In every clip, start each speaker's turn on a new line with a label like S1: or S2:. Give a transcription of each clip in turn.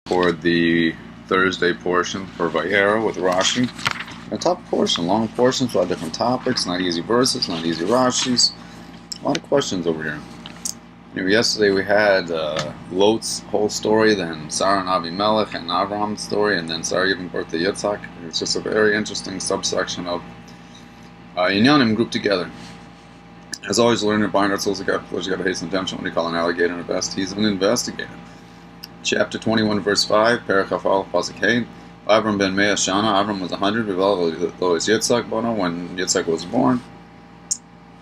S1: For the Thursday portion for Vayeira with Rashi. A tough portion, long portions, a lot of different topics, not easy verses, not easy Rashis. A lot of questions over here. Yesterday we had Lot's whole story, then Sarah and Avimelech and Abraham's story, and then Sarah giving birth to Yitzhak. It's just a very interesting subsection of Inyanim grouped together. As always, learn your bind ourselves to God, you got to hasten attention when you call an alligator an invest. He's an investigator. Chapter 21, verse 5, Perachafal Pasuk Hey. Avram ben Mea Shana. Avram was 100. Lois Yitzhak Bono when Yitzhak was born.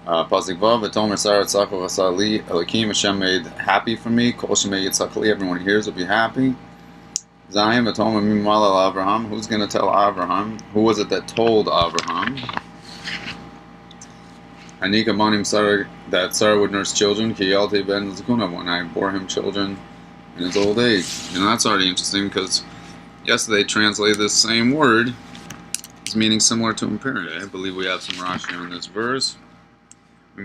S1: Pasuk Vav. V'tomer Sarah Tzachor Asali Elokim. Hashem made happy for me. Kol Shemei Yitzhak Li. Everyone who hears will be happy. Zayim V'tomer Mimal El Avraham. Who's going to tell Avraham? Who was it that told Avraham? Anika Banim Sarah, that Sarah would nurse children. Ki Yalte Ben Zakuna, when I bore him children in his old age. That's already interesting because yesterday translated this same word as meaning similar to imperative. I believe we have some Rashi on this verse. It's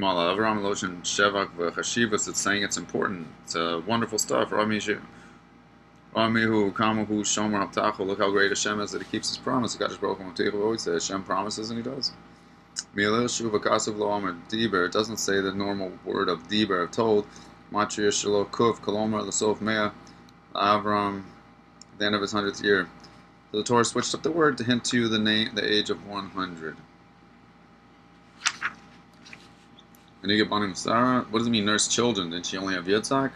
S1: saying it's important. It's wonderful stuff. Look how great Hashem is that He keeps His promise. God always says Hashem promises and He does. It doesn't say the normal word of diber, of told. Matria Shalo Kuf Kolomar Lasof Mea Avram, the end of his 100th year. So the Torah switched up the word to hint to the age of 100. And you get Banim Sarah. What does it mean, nurse children? Did she only have Yitzhak?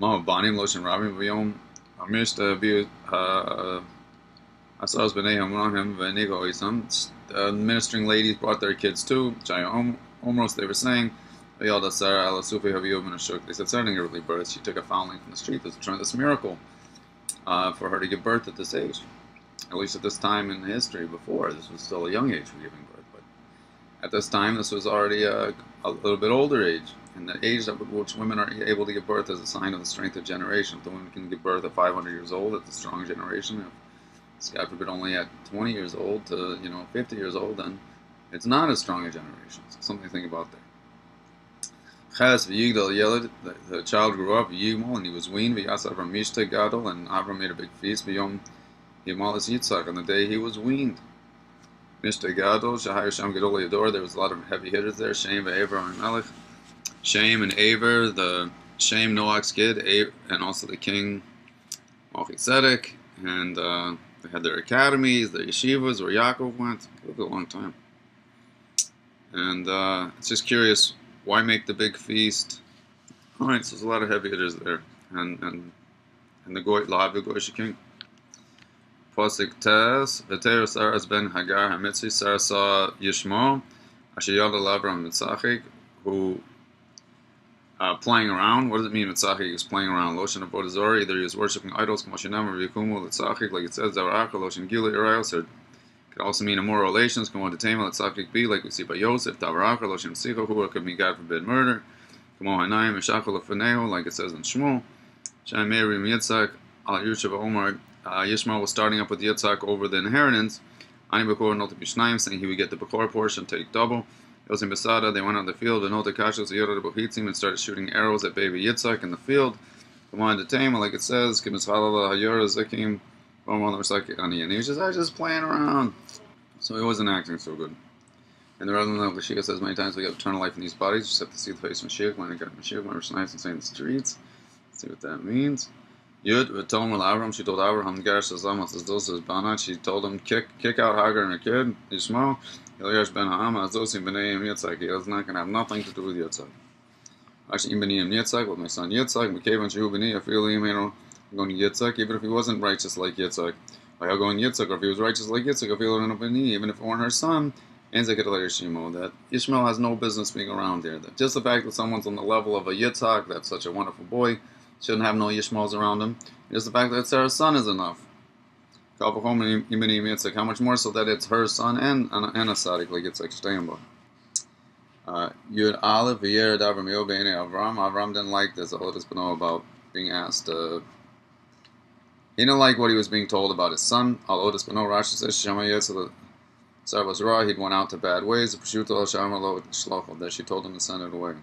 S1: Ma Banim Loshin Rabim Vayom Amishta Asaz B'nei Hamrahim V'Nigo Isam. Ministering ladies brought their kids too. Almost they were saying. They said Sarah didn't give early birth. She took a foundling from the street. This miracle for her to give birth at this age. At least at this time in history. Before, this was still a young age for giving birth. But at this time, this was already a little bit older age. And the age at which women are able to give birth is a sign of the strength of generation. If the women can give birth at 500 years old, it's a strong generation. If, God forbid, only at 20 years old to 50 years old, then it's not as strong a generation. So something to think about there. The child grew up, and he was weaned, and Avram made a big feast, on the day he was weaned. There was a lot of heavy hitters there, Shem and Melech. Shem and Aver, the Shem Noach's kid, and also the king Melchizedek, and they had their academies, their yeshivas, where Yaakov went. It took a long time. And it's just curious, why make the big feast? All right, so there's a lot of heavy hitters there, and the goy lahav the goyish king. Pasuk Tes v'teir Sarah ben Hagar hamitzri. Sarah saw Yishmael, asher yad Avram mitzachik, who playing around. What does it mean mitzachik? He was playing around. Loshin abodazor. Either he was worshiping idols, k'moshinam or v'yikumu mitzachik, like it says zavarach loshin gila irayos. Could also mean immoral relations, come on to tame, let Tzachik be, like we see by Yosef, Tavarach, Loshim Sicho, who could mean God forbid murder. Come on, Hanayim, Meshachol Lefaneo, like it says in Shmuel. Shem Merim Yitzhak, Al Yushav Omar, Yishmael was starting up with Yitzhak over the inheritance. Ani Bekor, Nota Bishnaim, saying he would get the Bekor portion, take double. Yosim Besada, they went on the field, and Nota Kashos, Yoda Bohitzim, and started shooting arrows at baby Yitzhak in the field. Come on to tame, like it says, Kimishalala, Hayora, Zakim. He was just playing around. So he wasn't acting so good. And the Rebbe Mashiach says many times we get eternal life in these bodies. You just have to see the face of Mashiach when it got Mashiach, when it's nice and say in the streets. Let's see what that means. Yud v'tomer l'Avram. She told Avraham, Garish Shazam Azdos Banat. She told him, kick out Hagar and her kid, Yishmael. Eliyash ben Ha'ama Azosim b'neiim Yitzhak. He is not going to have nothing to do with Yitzhak. Actually, b'neiim Yitzhak, with my son Yitzhak. M'kevan shehu b'nei afilim going to Yitzhak, even if he wasn't righteous like Yitzhak. Like I'll go in Yitzhak, or if he was righteous like Yitzhak, even if it weren't her son, that Ishmael has no business being around here. That just the fact that someone's on the level of a Yitzhak, that's such a wonderful boy, shouldn't have no Yishmaels around him. Just the fact that Sarah's son is enough. How much more so that it's her son and a tzaddik like Yitzhak Shteinba. Yud Aleph Vayeira Avram Yobeine Avram. Avram didn't like this. I'll let us know about being asked. He didn't like what he was being told about his son. Rashi says Sarah was raw. He'd went out to bad ways. That she told him to send it away.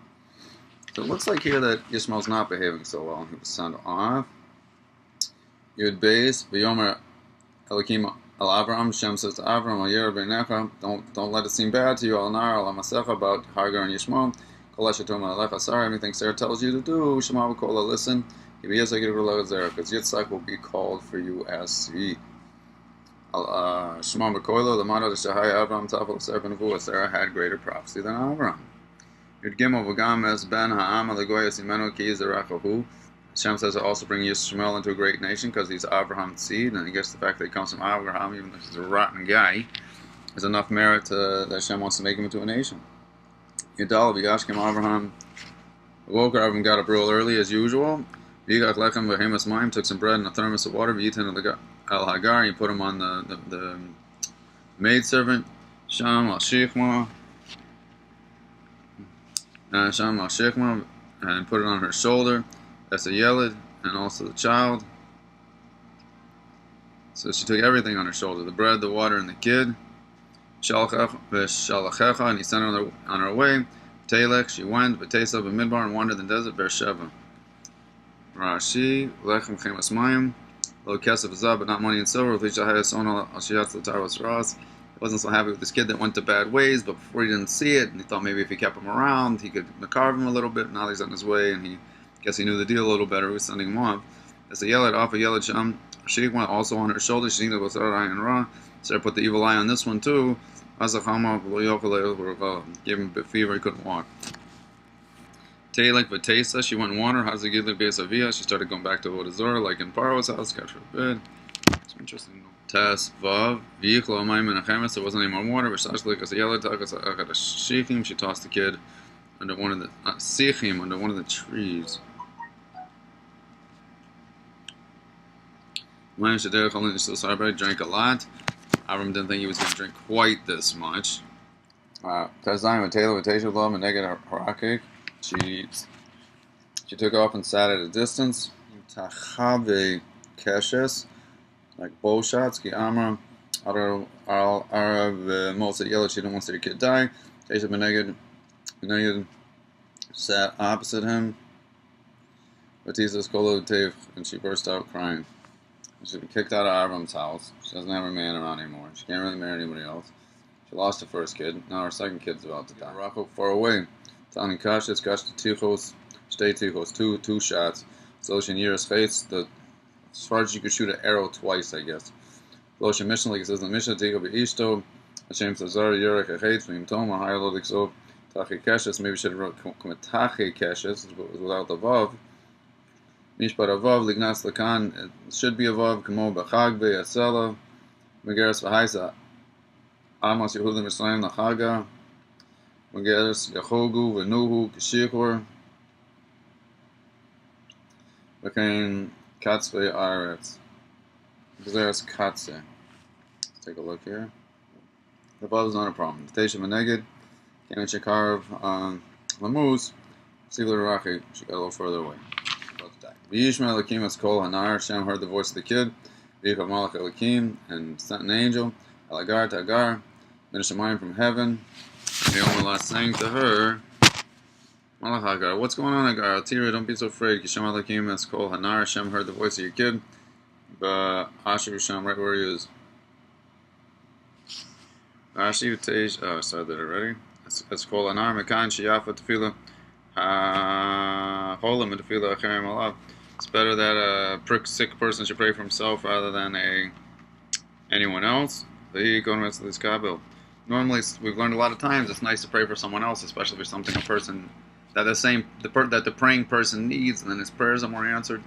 S1: So it looks like here that Yishmael's not behaving so well. He was sent off. Yud Beis, Vayomer Elokim El Avram. Shem says to Avram, Vayeira b'necha, don't let it seem bad to you. Al nar al amasecha, about Hagar and Yishmael. Kol ashetom alecha Sarah, anything Sarah tells you to do, Shema v'kola, listen. Because Yitzchak will be called for you as seed. Shema v'kola, l'mada d'shahai Avram tafel Sarah b'nevuah. Sarah had greater prophecy than Avram. Yud Gimel v'gam es ben ha'am alegoyas imenu ki yizerachahu. Hashem says to also bring Yishmael into a great nation because he's Abraham's seed, and I guess the fact that he comes from Abraham, even though he's a rotten guy, is enough merit that Hashem wants to make him into a nation. Yudal v'yashkem Abraham. Avram got up real early as usual. V'yigach lechem v'hemas mayim, took some bread and a thermos of water. V'yitin al Hagar, and he put him on the maidservant. Sham al Shechma. Sham al Shechma, and put it on her shoulder. That's a yeled, and also the child. So she took everything on her shoulder: the bread, the water, and the kid. Shalachecha, and he sent her on her way. Telech, she went. B'teisa b'midbar, and wandered in the desert. Beersheba. Rashi, lechem chemas mayim, lo kesef zav, but not money and silver. He wasn't so happy with this kid that went to bad ways, but before he didn't see it, and he thought maybe if he kept him around, he could carve him a little bit. Now he's on his way, and he guess he knew the deal a little better. He was sending him off. As a yeled off a yeled sham, she went also on her shoulder. She needed was and ra. Sarah put the evil eye on this one too. Gave him a bit fever. He couldn't walk. Teilek v'teisa, she went and won her. Hazagidlik be'esavia. She started going back to Vodazor, like in Paro's house. Got forbid. It's interesting. Tes vav v'yichlo amayim menachemes. There wasn't any more water. V'shashlik as a yeled takas akat a shichim. She tossed the kid under one of the sichim, under one of the trees. Drank a lot. Avram didn't think he was going to drink quite this much. She took off and sat at a distance. Tachave keshes, like bow shots. Ki amra arav mosa yellow. She didn't want to see the kid die. Tesha beneged sat opposite him. Batista kolo tev, and she burst out crying. She's been kicked out of Avram's house. She doesn't have her man around anymore. She can't really marry anybody else. She lost her first kid. Now her second kid's about to die. Rachel far away. Tani kashis, kash tichos, stay tichos. Two shots. So she near his face. As far as you could shoot an arrow twice, I guess. Losha Mishnah, like it says in the Mishnah, ticho be'ishto. Hashem Tazar Yerek Echet V'im Toma Hayalod Exov Tachi Keshes. Maybe she should have wrote Tachi Keshes, but it was without the vav. Mishpat avav lignas lakan. It should be a vav. Kamo b'chag be'asela. Megeres v'haisa. Amos Yehudim Yisrael nachaga. Megeres yachogu v'nuhu k'shichor. V'kein katzvei aretz. Gezeres katze. Let's take a look here. The vav is not a problem. Tesha v'neged. Kemen shekarv lamuz. Sivler Rashi. She got a little further away. V'yishma Elokim es kol hanar. Hashem heard the voice of the kid. V'yichav malach Elokim, and sent an angel. Alagar to Agar, min hashamayim from heaven. V'yomer saying to her, Malach Agar, what's going on, Agar? Tira, don't be so afraid. Kishem Elokim es kol hanar. Hashem heard the voice of your kid. But Asher Hashem, right where he is. Rashi Tej. Oh, I started that already. It's kol hanar. Mekan sheyafa tefillah. It's better that a sick person should pray for himself rather than anyone else. Normally, we've learned a lot of times it's nice to pray for someone else, especially for something a person that the praying person needs, and then his prayers are more answered.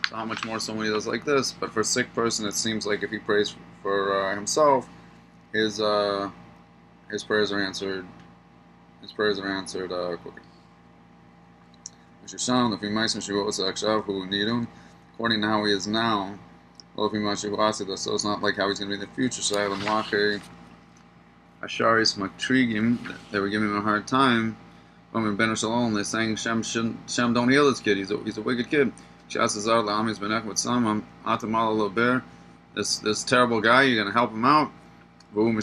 S1: So how much more someone does like this? But for a sick person, it seems like if he prays for himself, his prayers are answered. His prayers are answered quicker. According to how he is now, so it's not like how he's going to be in the future. They were giving him a hard time. They're saying Shem don't heal this kid. He's a wicked kid. This terrible guy, you're going to help him out. He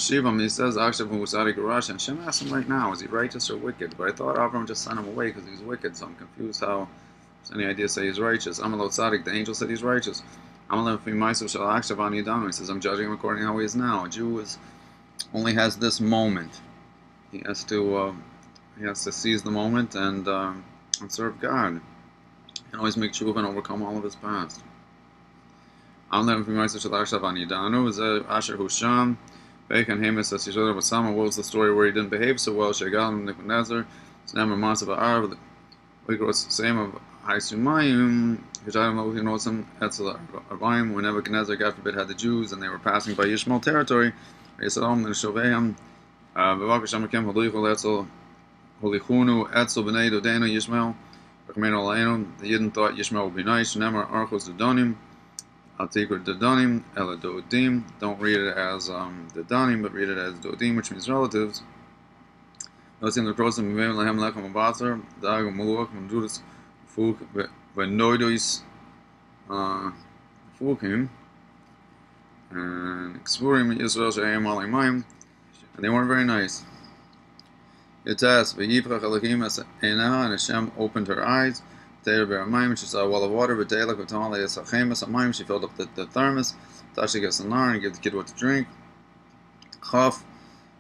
S1: says, and Shem asked him right now, is he righteous or wicked? But I thought Avram just sent him away because he was wicked, so I'm confused how there's any idea to say he's righteous. Amalot Tzadik, the angel said he's righteous. He says, I'm judging him according to how he is now. A Jew only has this moment. He has to seize the moment and serve God. And always make tshuva and overcome all of his past. What was the story where he didn't behave so well? Same of Haisumayim, whenever Nebuchadnezzar, God forbid, had the Jews and they were passing by Yishmael territory, they said, Yishmael the Yidden thought Yishmael would be nice. Don't read it as Dodanim, but read it as Dodim, which means relatives. And they weren't very nice. It says, and Hashem opened her eyes. She saw a well of water, she filled up the thermos, and gave the kid what to drink. Chaf,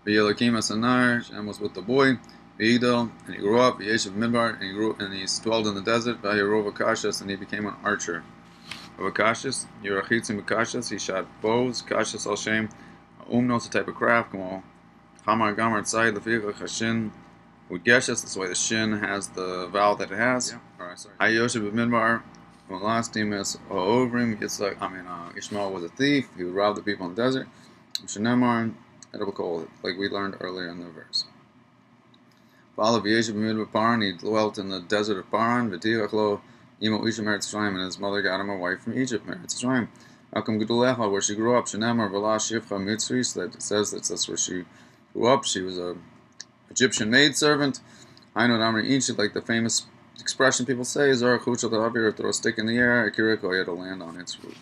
S1: Hashem was with the boy, and he grew up, and he dwelled in the desert, and he became an archer. He shot bows, Kashas al Shem, knows the type of craft, Hamar Gamar Tzai, the Fiach Hashin, with Geshes, that's why the Shin has the vowel that it has. Hayoshe B'Midbar, the last team is Ovrim, Ishmael was a thief, he would rob the people in the desert. Shenemar, like we learned earlier in the verse. He dwelt in the desert of Paran, and his mother got him a wife from Egypt, where she grew up. That says that's where she grew up. She was a Egyptian maidservant. I know like the famous expression people say is, throw a stick in the air, Akira to land on its root.